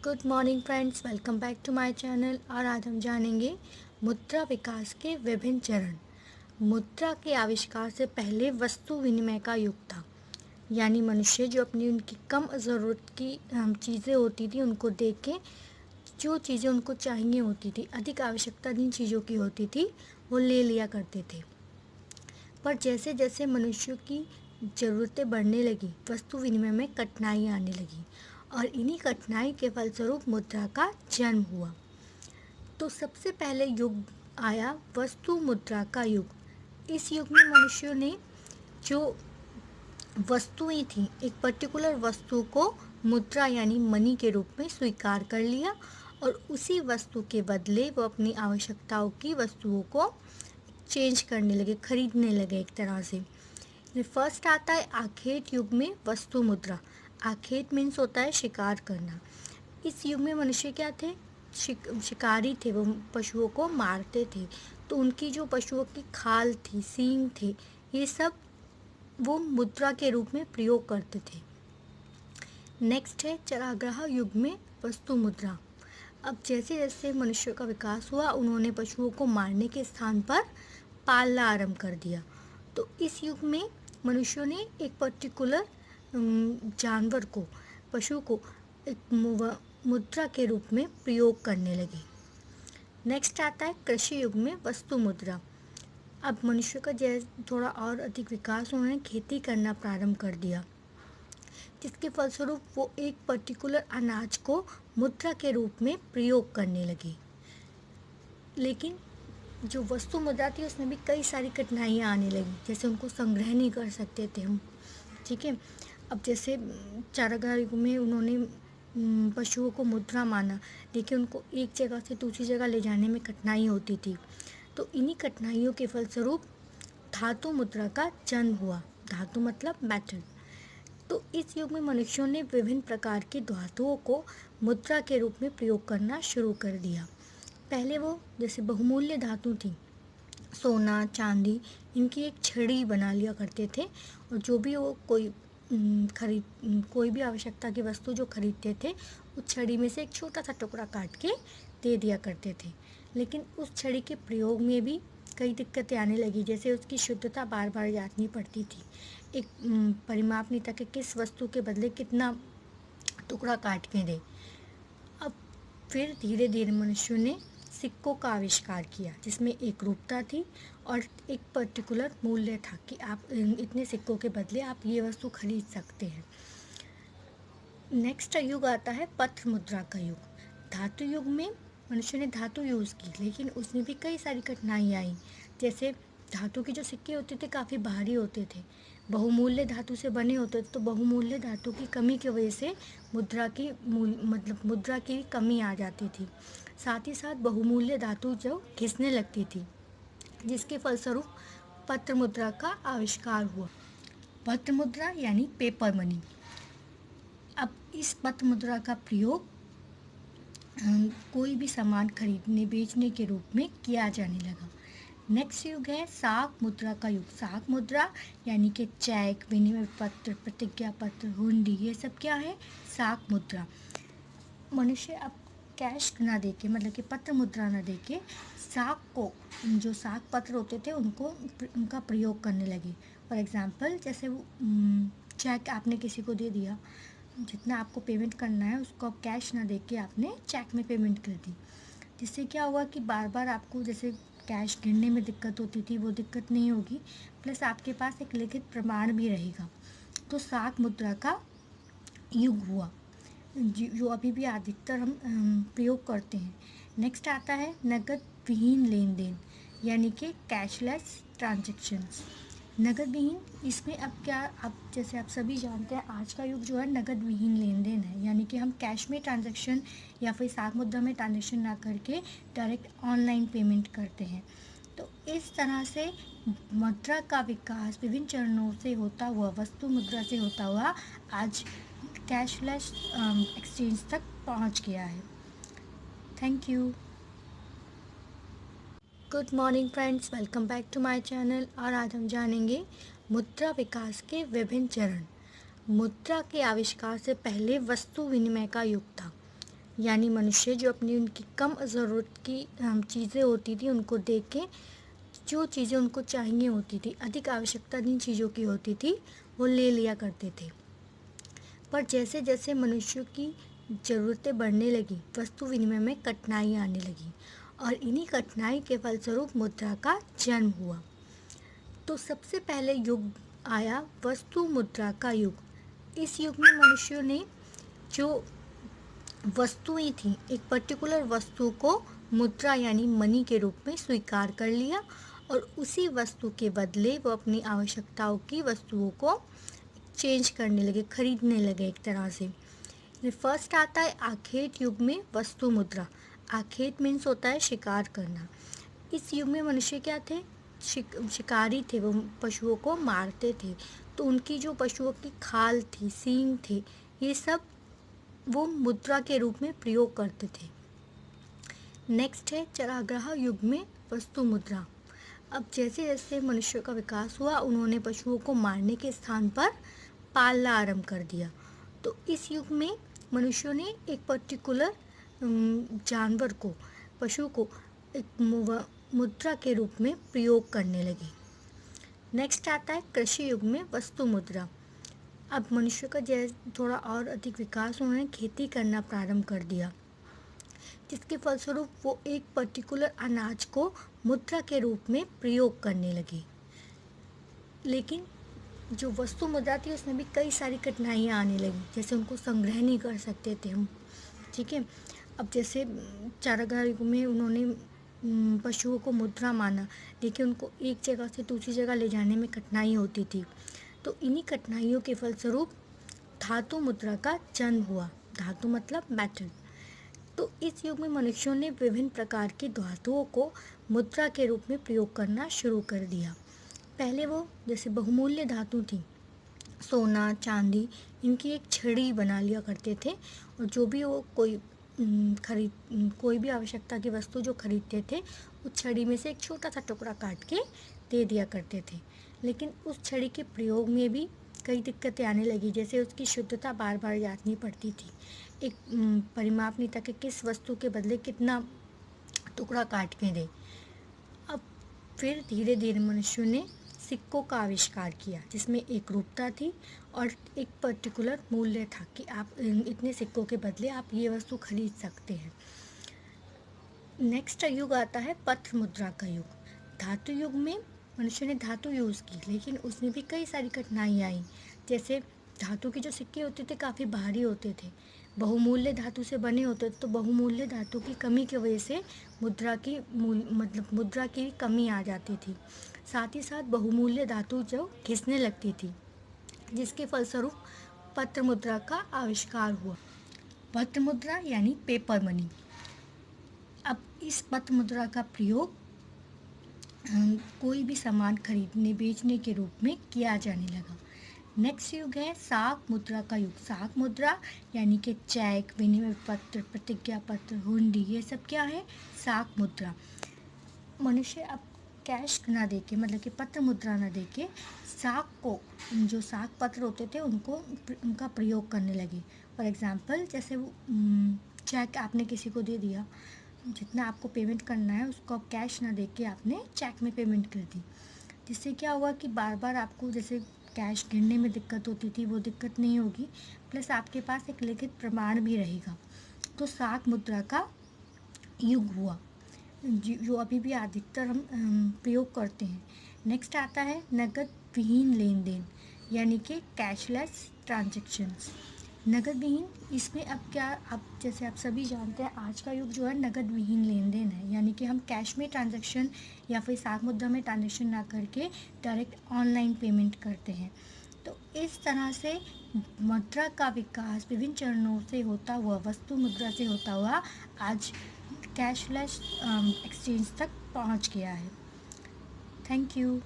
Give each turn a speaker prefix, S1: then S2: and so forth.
S1: Good morning friends, welcome back to my channel. और आज हम जानेंगे मुद्रा विकास के विभिन्न चरण। मुद्रा के आविष्कार से पहले वस्तु विनिमय का युग था, यानी मनुष्य जो अपनी उनकी कम ज़रूरत की चीज़ें होती थी उनको देख के जो चीज़ें उनको चाहिए होती थी, अधिक आवश्यकता जिन चीज़ों की होती थी वो ले लिया करते थे। पर जैसे जैसे मनुष्यों की ज़रूरतें बढ़ने लगी, वस्तु विनिमय में कठिनाई आने लगी और इन्हीं कठिनाई के फलस्वरूप मुद्रा का जन्म हुआ। तो सबसे पहले युग आया वस्तु मुद्रा का युग। इस युग में मनुष्यों ने जो वस्तुएं थी, एक पर्टिकुलर वस्तु को मुद्रा यानी मनी के रूप में स्वीकार कर लिया और उसी वस्तु के बदले वो अपनी आवश्यकताओं की वस्तुओं को चेंज करने लगे, खरीदने लगे एक तरह से। फर्स्ट आता है आखेट युग में वस्तु मुद्रा। आखेट मीन्स होता है शिकार करना। इस युग में मनुष्य क्या थे? शिकारी थे। वो पशुओं को मारते थे, तो उनकी जो पशुओं की खाल थी, सींग थे, ये सब वो मुद्रा के रूप में प्रयोग करते थे। नेक्स्ट है चरागाह युग में वस्तु मुद्रा। अब जैसे जैसे मनुष्य का विकास हुआ, उन्होंने पशुओं को मारने के स्थान पर पालना आरंभ कर दिया। तो इस युग में मनुष्यों ने एक पर्टिकुलर जानवर को, पशु को एक मुद्रा के रूप में प्रयोग करने लगे। नेक्स्ट आता है कृषि युग में वस्तु मुद्रा। अब मनुष्य का थोड़ा और अधिक विकास, उन्होंने खेती करना प्रारंभ कर दिया, जिसके फलस्वरूप वो एक पर्टिकुलर अनाज को मुद्रा के रूप में प्रयोग करने लगे। लेकिन जो वस्तु मुद्रा थी उसमें भी कई सारी कठिनाइयाँ आने लगी, जैसे उनको संग्रह नहीं कर सकते थे हम, ठीक है। अब जैसे चारागाह युग में उन्होंने पशुओं को मुद्रा माना, लेकिन उनको एक जगह से दूसरी जगह ले जाने में कठिनाई होती थी। तो इन्हीं कठिनाइयों के फलस्वरूप धातु मुद्रा का जन्म हुआ। धातु मतलब मेटल। तो इस युग में मनुष्यों ने विभिन्न प्रकार की धातुओं को मुद्रा के रूप में प्रयोग करना शुरू कर दिया। पहले वो जैसे बहुमूल्य धातु थी, सोना, चांदी, इनकी एक छड़ी बना लिया करते थे और जो भी वो कोई भी आवश्यकता की वस्तु जो खरीदते थे, उस छड़ी में से एक छोटा सा टुकड़ा काट के दे दिया करते थे। लेकिन उस छड़ी के प्रयोग में भी कई दिक्कतें आने लगी, जैसे उसकी शुद्धता बार बार जांचनी पड़ती थी। एक परिमाप नहीं था कि किस वस्तु के बदले कितना टुकड़ा काट के दे। अब फिर धीरे धीरे मनुष्यों ने सिक्कों का आविष्कार किया, जिसमें एक रूपता थी और एक पर्टिकुलर मूल्य था कि आप इतने सिक्कों के बदले आप ये वस्तु खरीद सकते हैं। नेक्स्ट युग आता है पत्र मुद्रा का युग। धातु युग में मनुष्य ने धातु यूज़ की, लेकिन उसमें भी कई सारी कठिनाई आई। जैसे धातु के जो सिक्के होते थे काफ़ी भारी होते थे, बहुमूल्य धातु से बने होते थे, तो बहुमूल्य धातु की कमी की वजह से मुद्रा की कमी आ जाती थी। साथ ही साथ बहुमूल्य धातु जो घिसने लगती थी, जिसके फलस्वरूप पत्र मुद्रा का आविष्कार हुआ। पत्र मुद्रा यानी पेपर मनी। अब इस पत्र मुद्रा का प्रयोग कोई भी सामान खरीदने बेचने के रूप में किया जाने लगा। नेक्स्ट युग है साख मुद्रा का युग। साख मुद्रा यानी कि चेक, विनिमय पत्र, प्रतिज्ञा पत्र, हुंडी, ये सब क्या है? साख मुद्रा। मनुष्य अब कैश ना देके, मतलब कि पत्र मुद्रा ना देके, साख को, जो साख पत्र होते थे उनका प्रयोग करने लगे। फॉर एग्जांपल, जैसे चेक आपने किसी को दे दिया, जितना आपको पेमेंट करना है उसको आप कैश ना देके आपने चेक में पेमेंट कर दी, जिससे क्या हुआ कि बार बार आपको जैसे कैश गिनने में दिक्कत होती थी, वो दिक्कत नहीं होगी, प्लस आपके पास एक लिखित प्रमाण भी रहेगा। तो साख मुद्रा का युग हुआ, जो अभी भी अधिकतर हम प्रयोग करते हैं। नेक्स्ट आता है नकद विहीन लेन देन, यानी कि कैशलेस ट्रांजेक्शन्स। नकद विहीन, इसमें अब क्या, अब जैसे आप सभी जानते हैं आज का युग जो है नकद विहीन लेन देन है, यानी कि हम कैश में ट्रांजैक्शन या फिर साख मुद्रा में ट्रांजैक्शन ना करके डायरेक्ट ऑनलाइन पेमेंट करते हैं। तो इस तरह से मुद्रा का विकास विभिन्न चरणों से होता हुआ, वस्तु मुद्रा से होता हुआ आज कैशलेस एक्सचेंज तक पहुंच गया है। Thank you. Good morning friends, welcome back to my channel. और आज हम जानेंगे मुद्रा विकास के विभिन्न चरण। मुद्रा के आविष्कार से पहले वस्तु विनिमय का युग था, यानी मनुष्य जो अपनी उनकी कम ज़रूरत की चीज़ें होती थी उनको देख के जो चीज़ें उनको चाहिए होती थी, अधिक आवश्यकता जिन चीज़ों की होती थी वो ले लिया करते थे। पर जैसे जैसे मनुष्यों की ज़रूरतें बढ़ने लगी, वस्तु विनिमय में कठिनाई आने लगी और इन्हीं कठिनाई के फलस्वरूप मुद्रा का जन्म हुआ। तो सबसे पहले युग आया वस्तु मुद्रा का युग। इस युग में मनुष्यों ने जो वस्तुएं थी, एक पर्टिकुलर वस्तु को मुद्रा यानी मनी के रूप में स्वीकार कर लिया और उसी वस्तु के बदले वो अपनी आवश्यकताओं की वस्तुओं को चेंज करने लगे, खरीदने लगे एक तरह से। फर्स्ट आता है आखेट युग में वस्तु मुद्रा। आखेट मीन्स होता है शिकार करना। इस युग में मनुष्य क्या थे, शिकारी थे, वो पशुओं को मारते थे, तो उनकी जो पशुओं की खाल थी, सींग थे, ये सब वो मुद्रा के रूप में प्रयोग करते थे। नेक्स्ट है चरागाह युग में वस्तु मुद्रा। अब जैसे जैसे मनुष्य का विकास हुआ, उन्होंने पशुओं को मारने के स्थान पर पालना आरंभ कर दिया। तो इस युग में मनुष्यों ने एक पर्टिकुलर जानवर को, पशु को एक मुद्रा के रूप में प्रयोग करने लगे। नेक्स्ट आता है कृषि युग में वस्तु मुद्रा। अब मनुष्य का थोड़ा और अधिक विकास, उन्होंने खेती करना प्रारंभ कर दिया, जिसके फलस्वरूप वो एक पर्टिकुलर अनाज को मुद्रा के रूप में प्रयोग करने लगे। लेकिन जो वस्तु मुद्रा थी उसमें भी कई सारी कठिनाइयाँ आने लगी, जैसे उनको संग्रह नहीं कर सकते थे हम, ठीक है। अब जैसे चारागाह युग में उन्होंने पशुओं को मुद्रा माना, लेकिन उनको एक जगह से दूसरी जगह ले जाने में कठिनाई होती थी। तो इन्हीं कठिनाइयों के फलस्वरूप धातु मुद्रा का जन्म हुआ। धातु मतलब मेटल। तो इस युग में मनुष्यों ने विभिन्न प्रकार की धातुओं को मुद्रा के रूप में प्रयोग करना शुरू कर दिया। पहले वो जैसे बहुमूल्य धातु थी, सोना, चांदी, इनकी एक छड़ी बना लिया करते थे और जो भी वो कोई भी आवश्यकता की वस्तु जो खरीदते थे, उस छड़ी में से एक छोटा सा टुकड़ा काट के दे दिया करते थे। लेकिन उस छड़ी के प्रयोग में भी कई दिक्कतें आने लगी, जैसे उसकी शुद्धता बार बार जांचनी पड़ती थी, एक परिमाप नहीं था कि किस वस्तु के बदले कितना टुकड़ा काट के दे। अब फिर धीरे धीरे मनुष्यों ने सिक्कों का आविष्कार किया, जिसमें एक रूपता थी और एक पर्टिकुलर मूल्य था कि आप इतने सिक्कों के बदले आप ये वस्तु खरीद सकते हैं। नेक्स्ट युग आता है पत्र मुद्रा का युग। धातु युग में मनुष्य ने धातु यूज़ की, लेकिन उसमें भी कई सारी कठिनाइयाँ आई। जैसे धातु के जो सिक्के होते थे काफ़ी भारी होते थे, बहुमूल्य धातु से बने होते थे, तो बहुमूल्य धातु की कमी की वजह से मुद्रा की कमी आ जाती थी। साथ ही साथ बहुमूल्य धातु जो घिसने लगती थी, जिसके फलस्वरूप पत्र मुद्रा का आविष्कार हुआ। पत्र मुद्रा यानी पेपर मनी। अब इस पत्र मुद्रा का प्रयोग कोई भी सामान खरीदने बेचने के रूप में किया जाने लगा। नेक्स्ट युग है साख मुद्रा का युग। साख मुद्रा यानी कि चेक, विनिमय पत्र, प्रतिज्ञा पत्र, हुंडी, ये सब क्या है, साख मुद्रा। मनुष्य अब कैश ना देके, मतलब कि पत्र मुद्रा ना देके, साख को, जो साख पत्र होते थे उनका प्रयोग करने लगे। फॉर एग्जांपल जैसे वो चेक आपने किसी को दे दिया, जितना आपको पेमेंट करना है उसको आप कैश ना देके आपने चेक में पेमेंट कर दी, जिससे क्या हुआ कि बार बार आपको जैसे कैश गिनने में दिक्कत होती थी, वो दिक्कत नहीं होगी, प्लस आपके पास एक लिखित प्रमाण भी रहेगा। तो साख मुद्रा का युग हुआ, जो अभी भी अधिकतर हम प्रयोग करते हैं। नेक्स्ट आता है नकद विहीन लेन देन, यानी कि कैशलेस ट्रांजैक्शंस। नकद विहीन, इसमें अब जैसे आप सभी जानते हैं, आज का युग जो है नकद विहीन लेन देन है, यानी कि हम कैश में ट्रांजैक्शन या फिर साख मुद्रा में ट्रांजैक्शन ना करके डायरेक्ट ऑनलाइन पेमेंट करते हैं। तो इस तरह से मुद्रा का विकास विभिन्न चरणों से होता हुआ, वस्तु मुद्रा से होता हुआ आज कैशलेस एक्सचेंज तक पहुंच गया है। Thank you.